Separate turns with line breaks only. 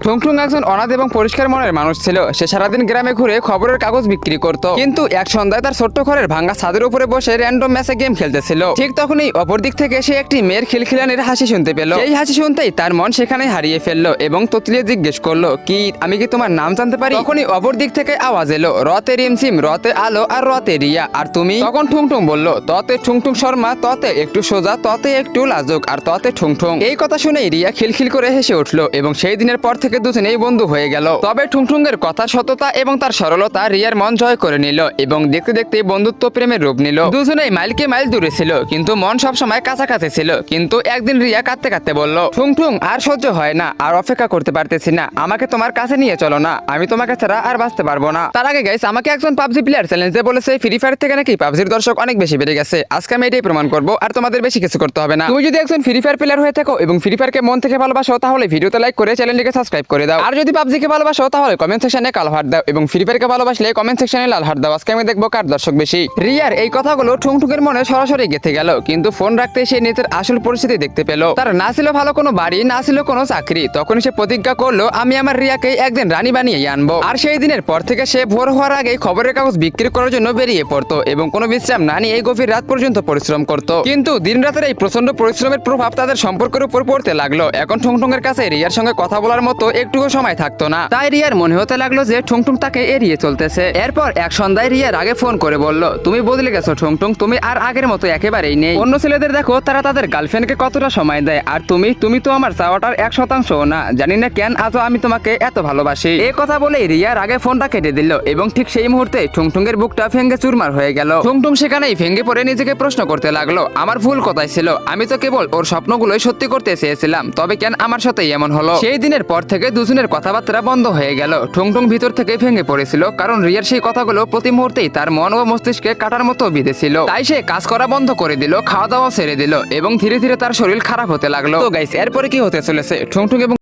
ঠুংঠুং একজন অনাথ এবং পরিষ্কার মনের মানুষ ছিল। সে সারাদিন গ্রামে ঘুরে খবরের কাগজ বিক্রি করত, কিন্তু এক সন্ধ্যায় তার ছোট্ট ঘরের ভাঙা ছাদের উপরে বসে র্যান্ডম ম্যাচে গেম খেলতেছিল। ঠিক তখনই অপর দিক থেকে সে একটি মেয়ের খিলখিলানির হাসি শুনতে পেল। এই হাসি শুনতেই তার মন সেখানে হারিয়ে ফেললো এবং ততলিয়ে জিজ্ঞেস করলো, কি আমি কি তোমার নাম জানতে পারি? তখনই অপর দিক থেকে আওয়াজ এলো, রতে রিমঝিম, রতে আলো, আর রতে রিয়া, আর তুমি? তখন ঠুংঠুং বলল, ততে ঠুংঠুং শর্মা, ততে একটু সোজা, ততে একটু লাজুক, আর ততে ঠুংঠুং। এই কথা শুনেই রিয়া খিলখিল করে হেসে উঠলো এবং সেই দিনের পর থেকে দুজনেই বন্ধু হয়ে গেল। তবে ঠুংঠুং এর কথার সততা এবং তার সরলতা রিয়ার মন জয় করে নিল এবং দেখতে দেখতে বন্ধুত্ব প্রেমের রূপ নিল। দুজনেই মাইলকে মাইল দূরে ছিল, কিন্তু মন সবসময় কাছাকাছি ছিল। কিন্তু একদিন রিয়া কাঁদতে কাঁদতে বলল, ঠুংঠুং আর সহ্য হয় না, আর অপেক্ষা করতে পারতেছি না, আমাকে তোমার কাছে নিয়ে চলো না, আমি তোমাকে ছাড়া আর বাঁচতে পারবো না। তার আগে গাইস, আমাকে একজন পাবজি প্লেয়ার চ্যালেঞ্জে বলেছে ফ্রি ফায়ার থেকে নাকি পাবজির দর্শক অনেক বেশি বেড়ে গেছে। আজকে আমি এটাই প্রমাণ করবো, আর তোমাদের বেশি কিছু করতে হবে না। তুমি যদি একজন ফ্রি ফায়ার প্লেয়ার হয়ে থাকো এবং ফ্রি ফায়ারকে মন থেকে ভালোবাসো, তাহলে ভিডিওতে লাইক করে চ্যানেলটিকে সাবস্ক্রাইব করে দাও। আর যদি পাবজিকে ভালোবাসো, তাহলে কমেন্ট সেকশনে কালো হাত দাও এবং ফ্রি ফায়ারকে ভালোবাসলে কমেন্ট সেকশনে লাল হাত দাও। আজকে আমি দেখবো কার দর্শক বেশি। রিয়ার এই কথাগুলো ঠুংঠুংয়ের মনে সরাসরি গেঁথে গেল, কিন্তু ফোন রাখতে সে নিজের আসল পরিস্থিতি দেখতে পেল। তার না ছিল ভালো কোনো বাড়ি, না ছিল কোনো চাকরি। তখন সে প্রতিজ্ঞা করলো, আমি আমার রিয়াকে একদিন রানী বানিয়ে আনবো। আর সেই দিনের পর থেকে সে ভোর হওয়ার আগে খবরের কাগজ বিক্রি করার জন্য বেরিয়ে পড়তো এবং কোনো বিশ্রাম না নিয়ে গভীর রাত পর্যন্ত পরিশ্রম করত। কিন্তু দিন রাতের এই প্রচন্ড পরিশ্রমের প্রভাব তাদের সম্পর্কের উপর পড়তে লাগলো। এখন ঠুংঠুংয়ের কাছে রিয়ার সঙ্গে কথা বলার মতো একটুকু সময় থাকতো না। তাই রিয়ার মনে হতে লাগলো যে ঠুংঠুং তাকে এড়িয়ে চলতেছে। এরপর এক সন্ধ্যায় রিয়ার আগে ফোন করে বলল, তুমি বদলে গেছো ঠুংঠুং, তুমি আর আগের মতো একেবারেই নেই। অন্য ছেলেদের দেখো, তারা তাদের গার্লফ্রেন্ডকে কতটা সময় দেয়, আর তুমি তো আমার চাওয়াটার 1% না। জানি না কেন আজও আমি তোমাকে এত ভালোবাসি। এই কথা বলেই রিয়ার আগে ফোনটা কেটে দিল এবং ঠিক সেই মুহূর্তে ঠুংঠুংয়ের বুকটা ভেঙে চুরমার হয়ে গেল। ঠুংঠুং সেখানেই ভেঙে পড়ে নিজেকে প্রশ্ন করতে লাগলো, আমার ভুল কোথায় ছিল? আমি তো কেবল ওর স্বপ্নগুলোই সত্যি করতে চেয়েছিলাম, তবে কেন আমার সাথেই এমন হলো? সেই দিনের পর থেকে দুজনের কথাবার্তা বন্ধ হয়ে গেল। ঠুংঠুং ভিতর থেকে ভেঙে পড়েছিল, কারণ রিয়ার সেই কথাগুলো প্রতি মুহূর্তেই তার মন ও মস্তিষ্কে কাটার মতো বিঁধেছিল। তাই সে কাজ করা বন্ধ করে দিল, খাওয়া দাওয়া ছেড়ে দিল এবং ধীরে ধীরে তার শরীর খারাপ হতে লাগলো। তো গাইস, এরপরে কি হতে চলেছে? ঠুংঠুং এবং